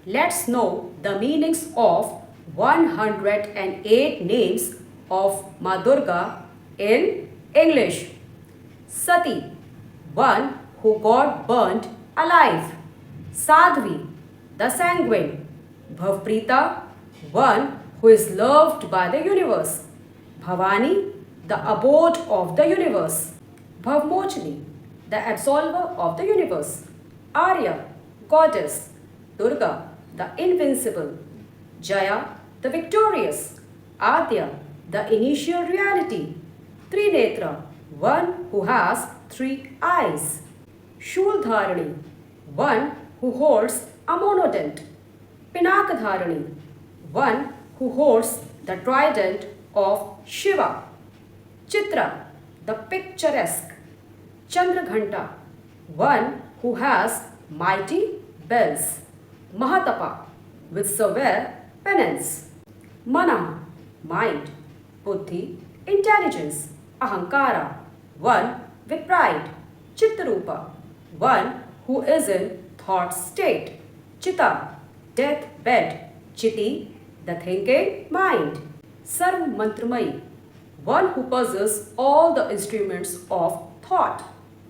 Let's know the meanings of 108 names of Ma Durga in English. Sati, one who got burnt alive. Sadhvi, the sanguine. Bhavprita, one who is loved by the universe. Bhavani, the abode of the universe. Bhavmochini, the absolver of the universe. Arya, goddess. Durga, the invincible. Jaya, the victorious. Adya, the initial reality. Trinetra, one who has three eyes. Shuldharani, one who holds a monodent. Pinakadharani, one who holds the trident of Shiva. Chitra, the picturesque. Chandraghanta, one who has mighty bells. Mahatapa, with severe penance. Mana, mind. Buddhi, intelligence. Ahankara, one with pride. Chittarupa, one who is in thought state. Chitta, death bed. Chiti, the thinking mind. Sarv Mantramai, one who possesses all the instruments of thought.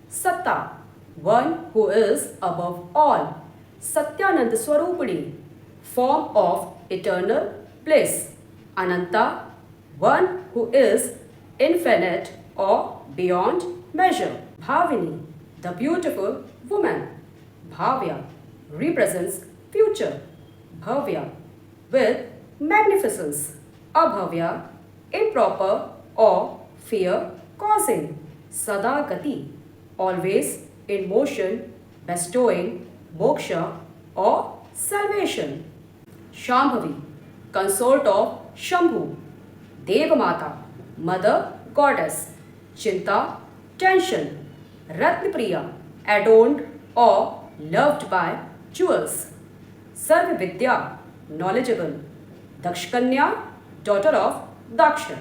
Satta, one who is above all. Satyananda Swarupani, form of eternal bliss. Ananta, one who is infinite or beyond measure. Bhavini, the beautiful woman. Bhavya represents future. Bhavya, with magnificence. Abhavya, improper or fear causing. Sadagati, always in motion, bestowing moksha or salvation. Shambhavi, consort of Shambhu. Devamata, mother goddess. Chinta, tension. Ratnapriya, adorned or loved by jewels. Sarvavidya, knowledgeable. Dakshkanya, daughter of Daksha.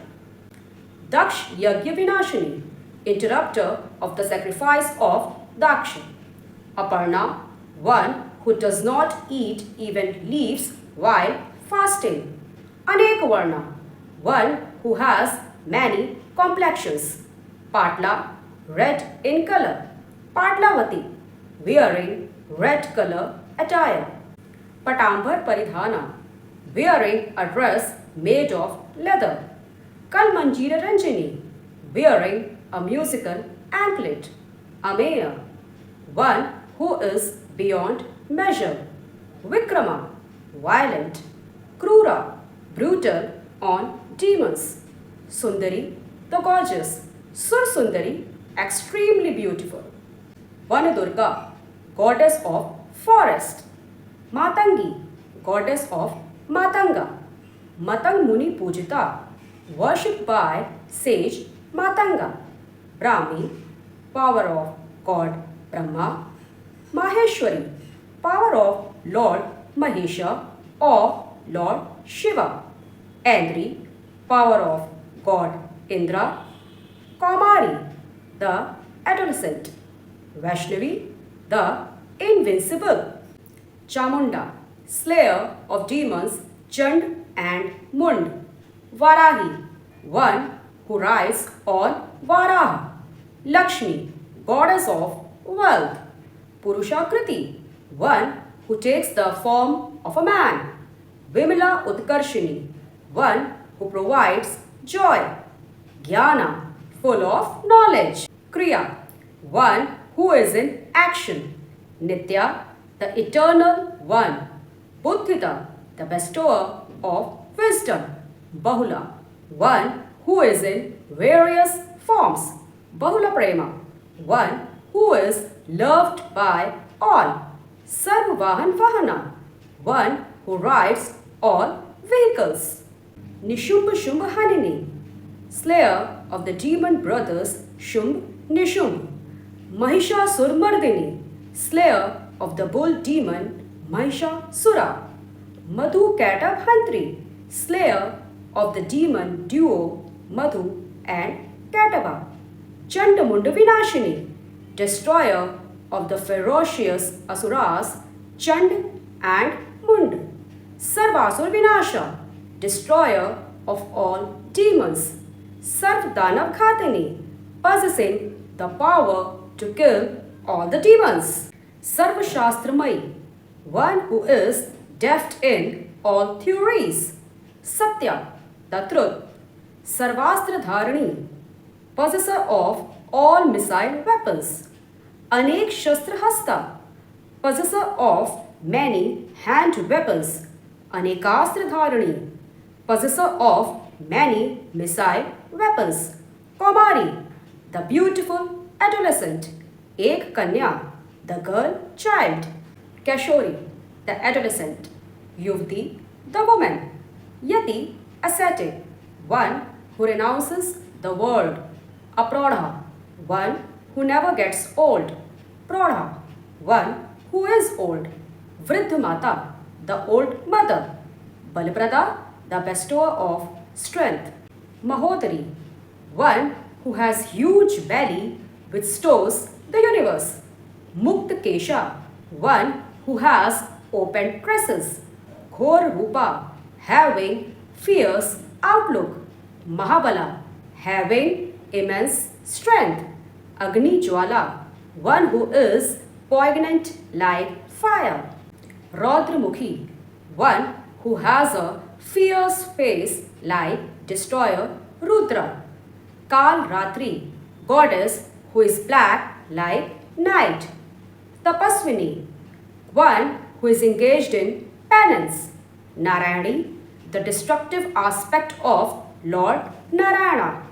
Daksh Yagya Vinashini, interrupter of the sacrifice of Daksha. Aparna, one who does not eat even leaves while fasting. Anekavarna, one who has many complexions. Patla, red in color. Patlavati, wearing red color attire. Patambar Paridhana, wearing a dress made of leather. Kalmanjira Ranjini, wearing a musical anklet. Ameya, one who is beyond measure. Vikrama, violent. Krura, brutal on demons. Sundari, the gorgeous. Sursundari, extremely beautiful. Vanadurga, goddess of forest. Matangi, goddess of Matanga. Matang Muni Pujita, worshipped by sage Matanga. Brahmi, power of God Brahma. Maheshwari, power of Lord Mahesha or Lord Shiva. Andri, power of God Indra. Kaumari, the adolescent. Vaishnavi, the invincible. Chamunda, slayer of demons Chand and Mund. Varahi, one who rides on Varaha. Lakshmi, goddess of wealth. Purushakriti, one who takes the form of a man. Vimala Utkarshini, one who provides joy. Jnana, full of knowledge. Kriya, one who is in action. Nitya, the eternal one. Buddhita, the bestower of wisdom. Bahula, one who is in various forms. Bahula Prema, one who is loved by all. Sarvavahan Vahana, one who rides all vehicles. Nishumbha Shumbhanini, slayer of the demon brothers Shumb Nishumb. Mahishasur slayer of the bull demon Mahishasura. Madhu Katabhantri, slayer of the demon duo Madhu and Katava. Chandamunda Vinashini, destroyer of the ferocious Asuras Chand and Munda. Sarvasur Vinasha, destroyer of all demons. Sarv Danav Khatini, possessing the power to kill all the demons. Sarva Shastramai, one who is deft in all theories. Satya, the truth. Sarvastra Dharani, possessor of all missile weapons. Anek Shastra Hasta, possessor of many hand weapons. Anekastra Dharani, possessor of many missile weapons. Kaumari, the beautiful adolescent. Ek Kanya, the girl child. Kashori, the adolescent. Yuvti, the woman. Yati, ascetic, one who renounces the world. Aprodha, one who never gets old. Prodha, one who is old. Vriddha Mata, the old mother. Baliprada, the bestower of strength. Mahodari, one who has huge belly which stores the universe. Mukta Kesha, one who has open tresses. Ghor Rupa, having fierce outlook. Mahabala, having immense strength. Agni Jwala, one who is poignant like fire. Raudramukhi, one who has a fierce face like destroyer Rudra. Kal Ratri, goddess who is black like night. Tapaswini, one who is engaged in penance. Narayani, the destructive aspect of Lord Narayana.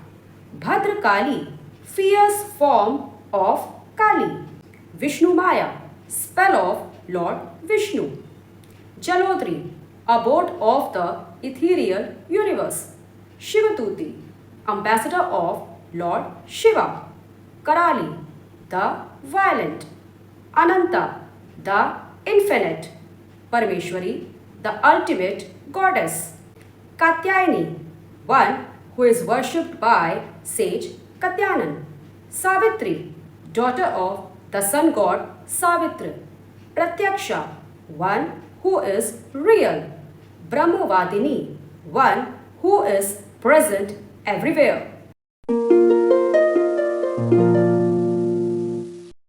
Bhadrakali, fierce form of Kali. Vishnu Maya, spell of Lord Vishnu. Jalodri, abode of the ethereal universe. Shivatuti, ambassador of Lord Shiva. Karali, the violent. Ananta, the infinite. Parameshwari, the ultimate goddess. Katyayani, one who is worshipped by sage Katyanan. Savitri, daughter of the sun god Savitra. Pratyaksha, one who is real. Brahmavadini, one who is present everywhere.